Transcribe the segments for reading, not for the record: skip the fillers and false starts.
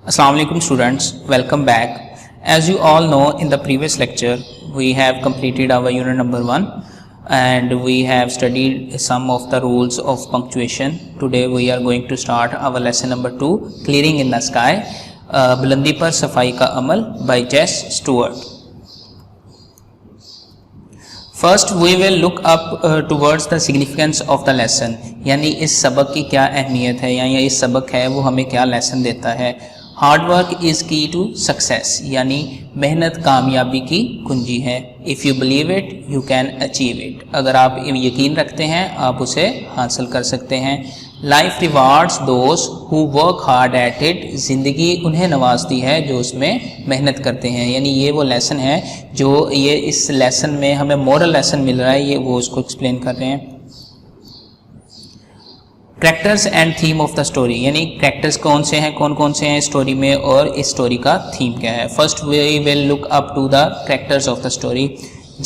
Assalamu alaikum students, welcome back. As you all know, in the previous lecture we have completed our unit number 1 and we have studied some of the rules of punctuation. Today we are going to start our lesson number 2, Clearing in the Sky, बुलंदी पर सफाई का अमल by Jess Stewart. First we will look up towards the significance of the lesson, यानी इस सबक की क्या अहमियत है या इस सबक है वो हमें क्या लेसन देता है. हार्ड वर्क इज़ की टू सक्सेस, यानी मेहनत कामयाबी की कुंजी है. If you believe it you can achieve it, अगर आप यकीन रखते हैं आप उसे हासिल कर सकते हैं. Life rewards those who work hard at it, ज़िंदगी उन्हें नवाजती है जो उसमें मेहनत करते हैं. यानी ये वो लेसन है जो ये इस लेसन में हमें मोरल लेसन मिल रहा है, ये वो उसको एक्सप्लेन कर रहे हैं. Characters and theme of the story, यानी कैरेक्टर्स कौन से हैं, कौन कौन से हैं स्टोरी में और इस स्टोरी का थीम क्या है. First we will look up to the characters of the story.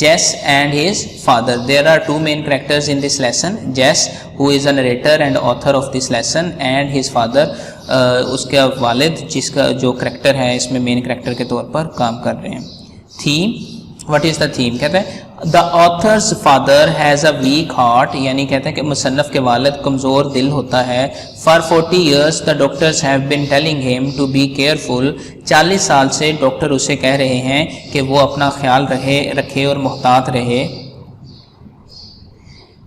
Jess and his father. There are two main characters in this lesson. Jess, who is a narrator and author of this lesson, and his father, उसका वालिद जिसका जो character है इसमें main character के तौर पर काम कर रहे हैं. Theme, what is the theme, कहते हैं the author's father has a week heart, यानी कहते हैं कि मुसन्नफ़ के वालिद कमज़ोर दिल होता है. For 40 years the doctors have been telling him to be careful, 40 साल से डॉक्टर उसे कह रहे हैं कि वो अपना ख्याल रखे और मोहतात रहे.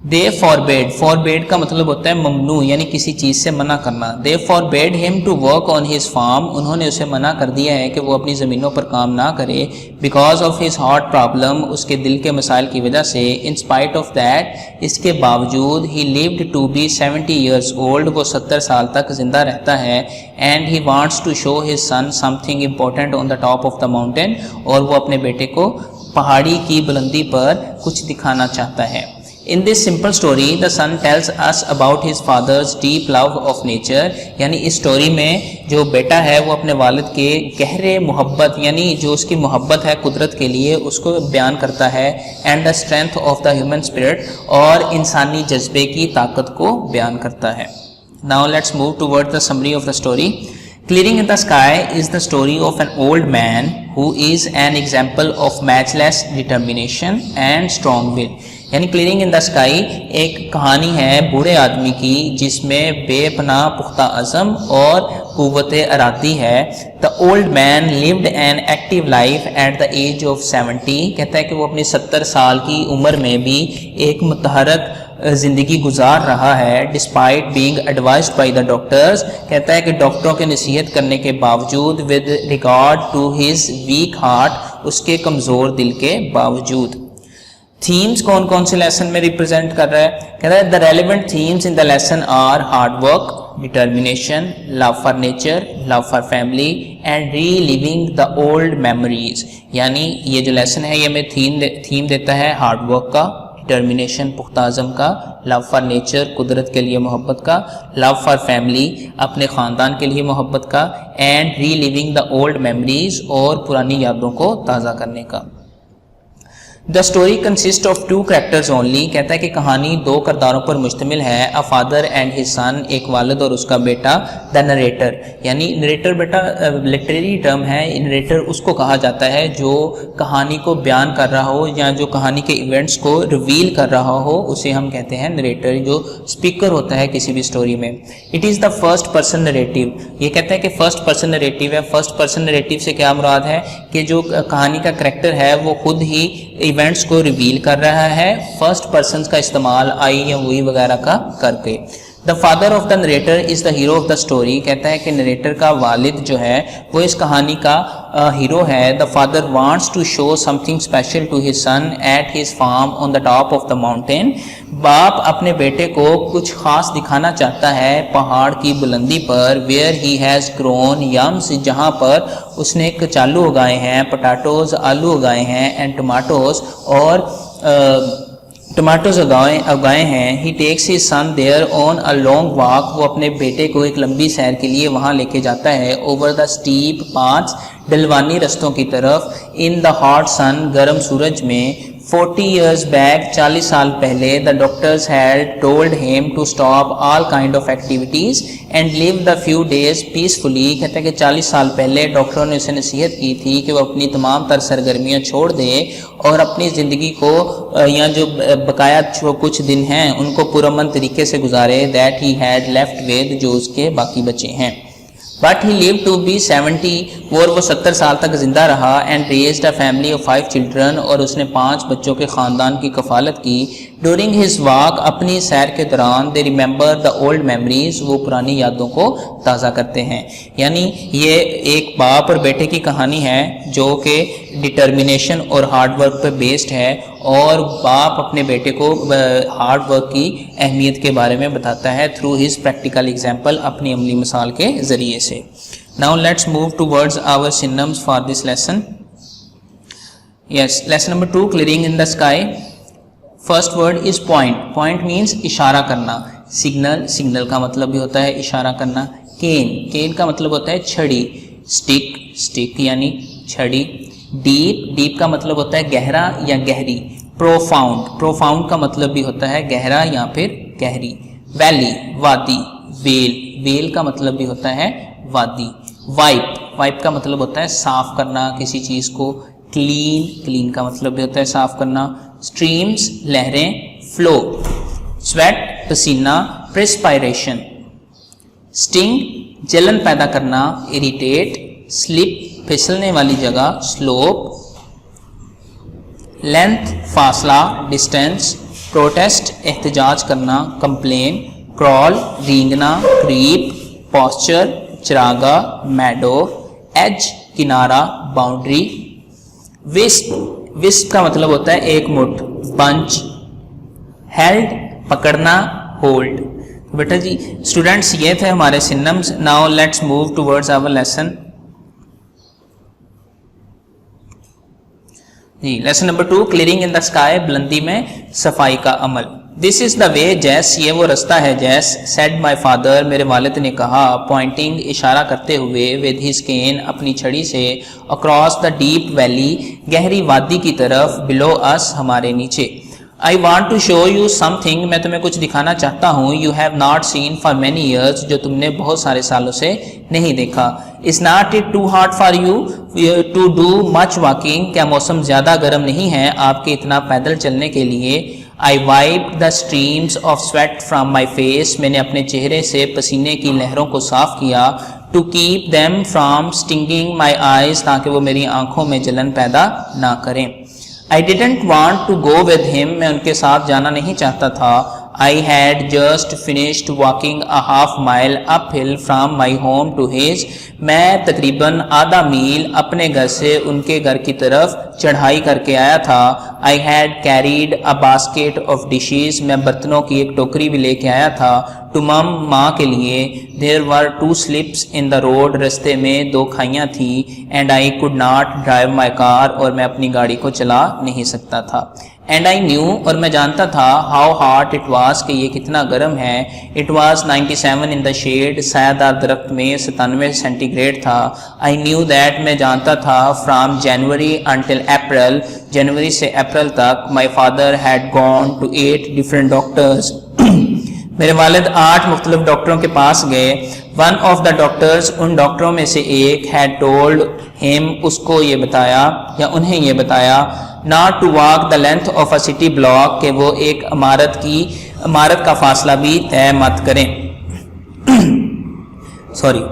दे फॉरबेड, फॉरबेड का मतलब होता है ममनू, यानी किसी चीज़ से मना करना. They forbade him to work on his farm, उन्होंने उसे मना कर दिया है कि वो अपनी ज़मीनों पर काम ना करे. Because of his heart problem, उसके दिल के मसाइल की वजह से. इन स्पाइट ऑफ दैट, इसके बावजूद. He lived to be 70 years old, वो 70 साल तक ज़िंदा रहता है. And he wants to show his son something important on the top of the mountain, और वो अपने बेटे को पहाड़ी की बुलंदी पर कुछ दिखाना चाहता है. In this simple story, the son tells us about his father's deep love of nature, यानी इस स्टोरी में जो बेटा है वो अपने वालिद के गहरे मोहब्बत, यानी जो उसकी मोहब्बत है कुदरत के लिए, उसको बयान करता है. And the strength of the human spirit, और इंसानी जज्बे की ताकत को बयान करता है. Now let's move toward the summary of the story. Clearing in the Sky is the story of an old man who is an example of matchless determination and strong will. यानी क्लीयरिंग इन द स्काई एक कहानी है बूढ़े आदमी की जिसमें बेपनाह पुख्ता अज़म और कुव्वत इरादी है. The old man lived an active life at the age of 70, कहता है कि वो अपनी 70 साल की उम्र में भी एक मुतहरक ज़िंदगी गुजार रहा है. Despite being advised by the doctors, कहता है कि डॉक्टरों के नसीहत करने के बावजूद. With regard to his weak heart, उसके कमज़ोर दिल के बावजूद. थीम्स कौन कौन से लेसन में रिप्रेजेंट कर रहा है, कहता है the relevant themes in the lesson are hard work, determination, love for nature, love for family and reliving the old memories. यानी ये जो लेसन है ये हमें थीम देता है हार्ड वर्क का, डिटर्मिनेशन पुख्ता आज़म का, लव फॉर नेचर कुदरत के लिए मोहब्बत का, लव फॉर फैमिली अपने ख़ानदान के लिए मोहब्बत का, and reliving the old memories और पुरानी यादों को ताज़ा करने का. The story consist of 2 characters only, कहता है कि कहानी 2 किरदारों पर मुश्तमिल है. A father and his son, एक वालिद और उसका बेटा. द नरेटर, यानी नरेटर बेटा लिटरेरी टर्म है. नरेटर उसको कहा जाता है जो कहानी को बयान कर रहा हो या जो कहानी के इवेंट्स को रिवील कर रहा हो, उसे हम कहते हैं नरेटर, जो स्पीकर होता है किसी भी स्टोरी में. It is the first person narrative, ये कहता है कि फर्स्ट पर्सन नरेटिव है. फर्स्ट पर्सन नरेटिव से क्या मुराद है कि जो कहानी का करैक्टर है वो खुद ही इवेंट्स को रिवील कर रहा है, फर्स्ट पर्सन का इस्तेमाल आई या वी वगैरह का करके. The father of the narrator is the hero of the story, कहता है कि नरेटर का वालिद जो है वो इस कहानी का हीरो है. The father wants to show something special to his son at his farm on the top of the mountain, बाप अपने बेटे को कुछ खास दिखाना चाहता है पहाड़ की बुलंदी पर. Where he has grown yams, जहाँ पर उसने कचालू उगाए हैं, पोटैटोज आलू उगाए हैं, एंड टमाटोज और टमाटोज उगाए हैं. He takes his son there on a long walk, वो अपने बेटे को एक लंबी सैर के लिए वहाँ लेके जाता है. ओवर द स्टीप पाथ्स, डलवानी रस्तों की तरफ. इन द हॉट सन, गर्म सूरज में. 40 years back, 40 साल पहले, the doctors had told him to stop all kind of activities and live the few days peacefully. कहते हैं कि 40 साल पहले डॉक्टरों ने उसे नसीहत की थी कि वो अपनी तमाम तर सरगर्मियाँ छोड़ दे और अपनी ज़िंदगी को या जो बकाया जो कुछ दिन हैं उनको पुरअमन तरीके से गुजारे. That he had left with, जो उसके बाकी बचे हैं. But he lived to be 70, और वो 70 साल तक जिंदा रहा. And raised a family of 5 children, और उसने 5 बच्चों के ख़ानदान की कफालत की. During his walk, अपनी सैर के दौरान, they remember the old memories, वो पुरानी यादों को ताज़ा करते हैं. यानी ये एक बाप और बेटे की कहानी है जो कि डिटर्मिनेशन और हार्ड वर्क पर बेस्ड है, और बाप अपने बेटे को हार्ड वर्क की अहमियत के बारे में बताता है थ्रू हिज प्रैक्टिकल एग्जाम्पल, अपनी अमली मिसाल के ज़रिए से. Now let's move towards our synonyms for this lesson. Yes, lesson number 2, clearing in the sky. First word is point. Point means इशारा करना. सिग्नल, सिग्नल का मतलब भी होता है इशारा करना. केन, केन का मतलब होता है छड़ी. स्टिक, स्टिक यानी छड़ी. डीप, डीप का मतलब होता है गहरा या गहरी. प्रोफाउंड, प्रोफाउंड का मतलब भी होता है गहरा या फिर गहरी. वैली, वादी. वेल, वेल का मतलब भी होता है वादी. वाइप, वाइप का मतलब होता है साफ करना किसी चीज़ को. क्लीन, क्लीन का मतलब भी होता है साफ करना. स्ट्रीम्स, लहरें. फ्लो, स्वेट, पसीना. प्रेस्पायरेशन. स्टिंग, जलन पैदा करना. इरिटेट. स्लिप, फिसलने वाली जगह. स्लोप. लेंथ, फासला, डिस्टेंस. प्रोटेस्ट, एहतजाज करना. कंप्लेन. क्रॉल, रेंगना. क्रीप. पॉस्चर, चरागा. मैडो. एज, किनारा, बाउंड्री. विस्प, विस्प का मतलब होता है एक मुठ. बंच. हेल्ड, पकड़ना. होल्ड. बेटा जी स्टूडेंट्स ये थे हमारे synonyms. Now let's move towards our lesson. जी, lesson number 2, clearing in the sky. बुलंदी में सफाई का अमल. दिस इज द वे जैस, ये वो रास्ता है जैस. सेड माई फादर, मेरे वालिद ने कहा. पॉइंटिंग, इशारा करते हुए. विद हिज केन, अपनी छड़ी से. अक्रॉस द डीप वैली, गहरी वादी की तरफ. बिलो अस, हमारे नीचे. I want to show you something, मैं तुम्हें कुछ दिखाना चाहता हूँ. You have not seen for many years, जो तुमने बहुत सारे सालों से नहीं देखा. Is not it too hot for you to do much walking, क्या मौसम ज़्यादा गर्म नहीं है आपके इतना पैदल चलने के लिए. I wipe the streams of sweat from my face, मैंने अपने चेहरे से पसीने की लहरों को साफ किया. To keep them from stinging my eyes, ताकि वो मेरी आंखों में जलन पैदा ना करें. I didn't want to go with him, मैं उनके साथ जाना नहीं चाहता था. I had just finished walking a half mile uphill from my home to his, मैं तकरीबन आधा मील अपने घर से उनके घर की तरफ चढ़ाई करके आया था. I had carried a basket of dishes, मैं बर्तनों की एक टोकरी भी लेके आया था. To mum, माँ के लिए. There were 2 slips in the road, रास्ते में 2 खाइयाँ थी. And I could not drive my car, और मैं अपनी गाड़ी को चला नहीं सकता था. And I knew, और मैं जानता था. How hot it was, कि ये कितना गर्म है. It was 97 in the shade, सायादार दरख्त में 97 सेंटीग्रेड था. I knew that, मैं जानता था. From January until April, जनवरी से अप्रैल तक. My father had gone to 8 different doctors, मेरे वालिद 8 मुख्तलिफ डॉक्टरों के पास गए. वन ऑफ द डॉक्टर्स, उन डॉक्टरों में से एक. हैड टोल्ड हिम, उसको ये बताया या उन्हें ये बताया. Not to walk the length of a city block, के वो एक इमारत का फासला भी तय मत करें. Sorry.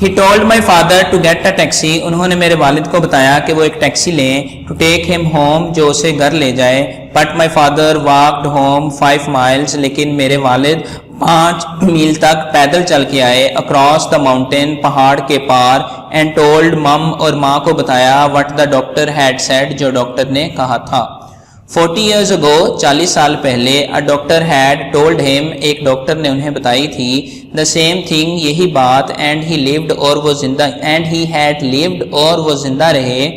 He told my father to get a taxi, उन्होंने मेरे वालिद को बताया कि वो एक टैक्सी लें. टू टेक हिम होम, जो उसे घर ले जाए. But my father walked home 5 miles, लेकिन मेरे वालिद 5 मील तक पैदल चल के आए. अक्रॉस द माउंटेन, पहाड़ के पार. एंड टोल्ड मम, और माँ को बताया. What the doctor had said, जो डॉक्टर ने कहा था. 40 years ago, 40 साल पहले. A doctor had told him, एक डॉक्टर ने उन्हें बताई थी. द सेम थिंग, यही बात. एंड ही लिव्ड, और वो जिंदा. एंड ही हैड लिव्ड, और वो जिंदा रहे.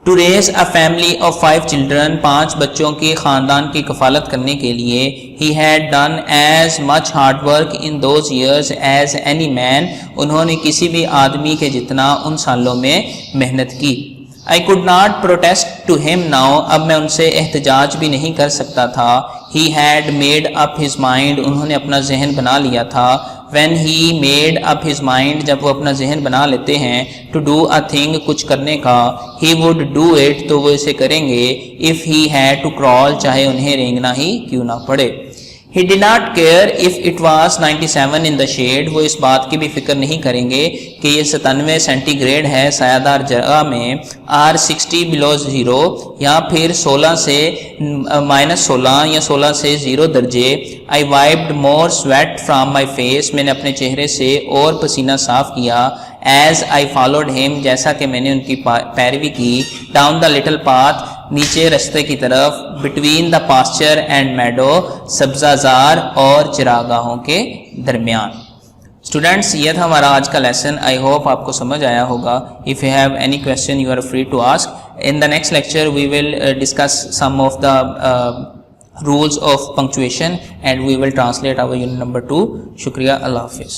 To raise a family of 5 children, 5 बच्चों के ख़ानदान की कफालत करने के लिए. He had done as much hard work in those years as any man, उन्होंने किसी भी आदमी के जितना उन सालों में मेहनत की. I could not protest to him now, अब मैं उनसे एहतजाज भी नहीं कर सकता था। He had made up his mind, उन्होंने अपना जहन बना लिया था। When he made up his mind, जब वो अपना जहन बना लेते हैं, to do a thing, कुछ करने का, he would do it, तो वो इसे करेंगे, if he had to crawl, चाहे उन्हें रेंगना ही क्यों ना पड़े। He did not care if it was 97 in the shade, वो इस बात की भी फिक्र नहीं करेंगे कि ये 97 सेंटीग्रेड है सायादार जगह में, or 60 below 0, या फिर 16 से -16 या 16 से 0 दर्जे। I wiped more sweat from my face, मैंने अपने चेहरे से और पसीना साफ किया। As I followed him, जैसा कि मैंने उनकी पैरवी की। Down the little path, नीचे रास्ते की तरफ। Between the pasture and meadow, Sabzazar और चिरागाहों के दरमियान। स्टूडेंट्स, ये था हमारा आज का लेसन। आई होप आपको समझ आया होगा। If you have any question you are free to ask. In the next lecture we will discuss some of the rules of punctuation and we will translate our unit number 2. शुक्रिया, अल्लाह हाफिज़।